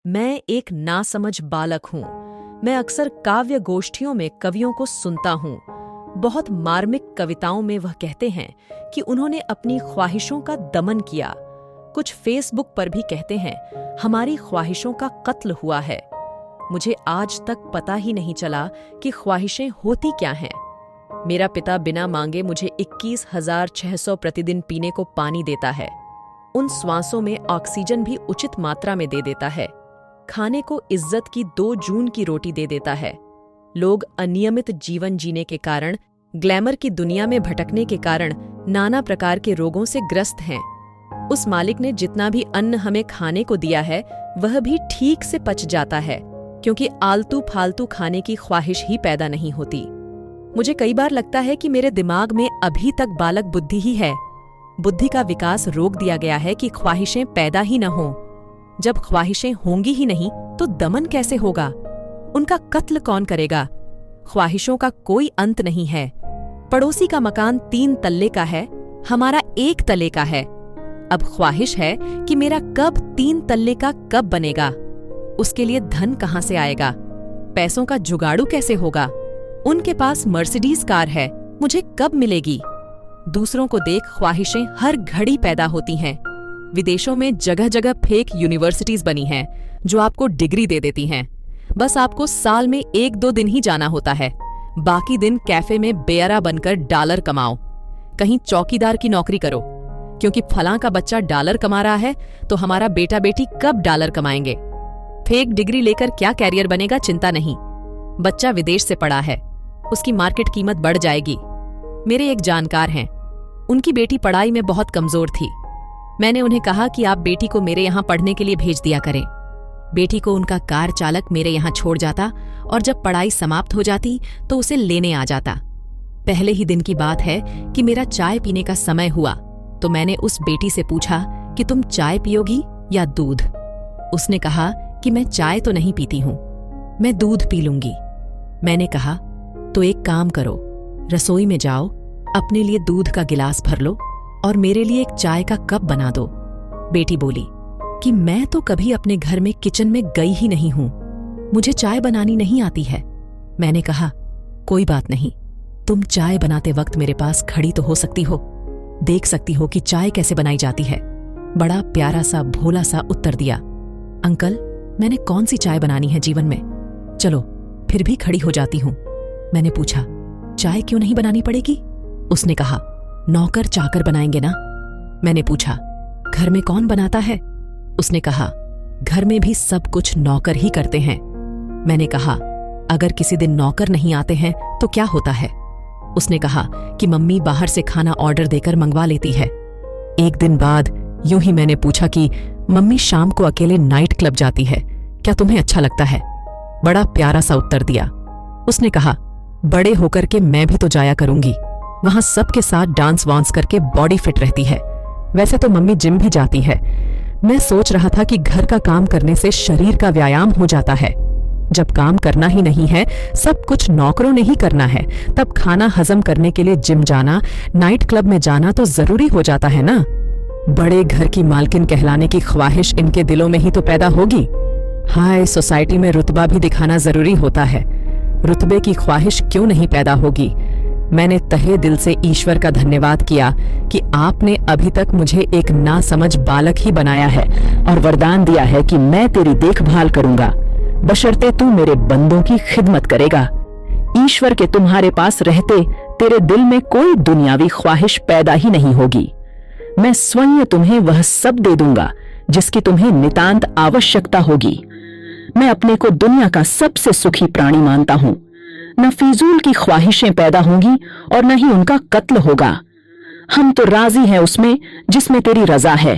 मैं एक नासमझ बालक हूँ। मैं अक्सर काव्य गोष्ठियों में कवियों को सुनता हूँ। बहुत मार्मिक कविताओं में वह कहते हैं कि उन्होंने अपनी ख्वाहिशों का दमन किया। कुछ फेसबुक पर भी कहते हैं, हमारी ख्वाहिशों का कत्ल हुआ है। मुझे आज तक पता ही नहीं चला कि ख्वाहिशें होती क्या हैं। मेरा पिता बिना मांगे मुझे 21,600 प्रतिदिन पीने को पानी देता है। उन श्वासों में ऑक्सीजन भी उचित मात्रा में दे देता है। खाने को इज्जत की 2 जून की रोटी दे देता है। लोग अनियमित जीवन जीने के कारण, ग्लैमर की दुनिया में भटकने के कारण नाना प्रकार के रोगों से ग्रस्त हैं। उस मालिक ने जितना भी अन्न हमें खाने को दिया है, वह भी ठीक से पच जाता है, क्योंकि आलतू फालतू खाने की ख्वाहिश ही पैदा नहीं होती। मुझे कई बार लगता है कि मेरे दिमाग में अभी तक बालक बुद्धि ही है। बुद्धि का विकास रोक दिया गया है कि ख्वाहिशें पैदा ही न हों। जब ख्वाहिशें होंगी ही नहीं तो दमन कैसे होगा? उनका कत्ल कौन करेगा? ख्वाहिशों का कोई अंत नहीं है। पड़ोसी का मकान 3 तल्ले का है, हमारा 1 तल्ले का है। अब ख्वाहिश है कि मेरा कब 3 तल्ले का कब बनेगा। उसके लिए धन कहाँ से आएगा? पैसों का जुगाड़ू कैसे होगा? उनके पास मर्सिडीज कार है, मुझे कब मिलेगी? दूसरों को देख ख्वाहिशें हर घड़ी पैदा होती हैं। विदेशों में जगह जगह फेक यूनिवर्सिटीज बनी हैं, जो आपको डिग्री दे देती हैं। बस आपको साल में 1-2 दिन ही जाना होता है। बाकी दिन कैफे में बेअरा बनकर डॉलर कमाओ। कहीं चौकीदार की नौकरी करो, क्योंकि फलां का बच्चा डॉलर कमा रहा है तो हमारा बेटा बेटी कब डॉलर कमाएंगे। फेक डिग्री लेकर क्या कैरियर बनेगा, चिंता नहीं। बच्चा विदेश से पढ़ा है, उसकी मार्केट कीमत बढ़ जाएगी। मेरे एक जानकार हैं, उनकी बेटी पढ़ाई में बहुत कमजोर थी। मैंने उन्हें कहा कि आप बेटी को मेरे यहाँ पढ़ने के लिए भेज दिया करें। बेटी को उनका कार चालक मेरे यहाँ छोड़ जाता और जब पढ़ाई समाप्त हो जाती तो उसे लेने आ जाता। पहले ही दिन की बात है कि मेरा चाय पीने का समय हुआ तो मैंने उस बेटी से पूछा कि तुम चाय पियोगी या दूध? उसने कहा कि मैं चाय तो नहीं पीती हूँ, मैं दूध पी लूंगी। मैंने कहा, तो एक काम करो, रसोई में जाओ, अपने लिए दूध का गिलास भर लो और मेरे लिए एक चाय का कप बना दो। बेटी बोली कि मैं तो कभी अपने घर में किचन में गई ही नहीं हूं, मुझे चाय बनानी नहीं आती है। मैंने कहा, कोई बात नहीं, तुम चाय बनाते वक्त मेरे पास खड़ी तो हो सकती हो, देख सकती हो कि चाय कैसे बनाई जाती है। बड़ा प्यारा सा भोला सा उत्तर दिया, अंकल मैंने कौन सी चाय बनानी है जीवन में, चलो फिर भी खड़ी हो जाती हूं। मैंने पूछा, चाय क्यों नहीं बनानी पड़ेगी? उसने कहा, नौकर चाकर बनाएंगे ना। मैंने पूछा, घर में कौन बनाता है? उसने कहा, घर में भी सब कुछ नौकर ही करते हैं। मैंने कहा, अगर किसी दिन नौकर नहीं आते हैं तो क्या होता है? उसने कहा कि मम्मी बाहर से खाना ऑर्डर देकर मंगवा लेती है। एक दिन बाद यूं ही मैंने पूछा कि मम्मी शाम को अकेले नाइट क्लब जाती है, क्या तुम्हें अच्छा लगता है? बड़ा प्यारा सा उत्तर दिया। उसने कहा, बड़े होकर के मैं भी तो जाया करूंगी, वहां सबके साथ डांस वांस करके बॉडी फिट रहती है। वैसे तो मम्मी जिम भी जाती है। मैं सोच रहा था कि घर का काम करने से शरीर का व्यायाम हो जाता है। जब काम करना ही नहीं है, सब कुछ नौकरों ने ही करना है, तब खाना हजम करने के लिए जिम जाना, नाइट क्लब में जाना तो जरूरी हो जाता है ना। बड़े घर की मालकिन कहलाने की ख्वाहिश इनके दिलों में ही तो पैदा होगी। हाय, सोसाइटी में रुतबा भी दिखाना जरूरी होता है, रुतबे की ख्वाहिश क्यों नहीं पैदा होगी? मैंने तहे दिल से ईश्वर का धन्यवाद किया कि आपने अभी तक मुझे एक नासमझ बालक ही बनाया है और वरदान दिया है कि मैं तेरी देखभाल करूंगा, बशर्ते तू मेरे बंदों की खिदमत करेगा। ईश्वर के तुम्हारे पास रहते तेरे दिल में कोई दुनियावी ख्वाहिश पैदा ही नहीं होगी। मैं स्वयं तुम्हें वह सब दे दूंगा जिसकी तुम्हें नितांत आवश्यकता होगी। मैं अपने को दुनिया का सबसे सुखी प्राणी मानता हूं। न फिजूल की ख्वाहिशें पैदा होंगी और न ही उनका कत्ल होगा। हम तो राजी हैं उसमें जिसमें तेरी रजा है।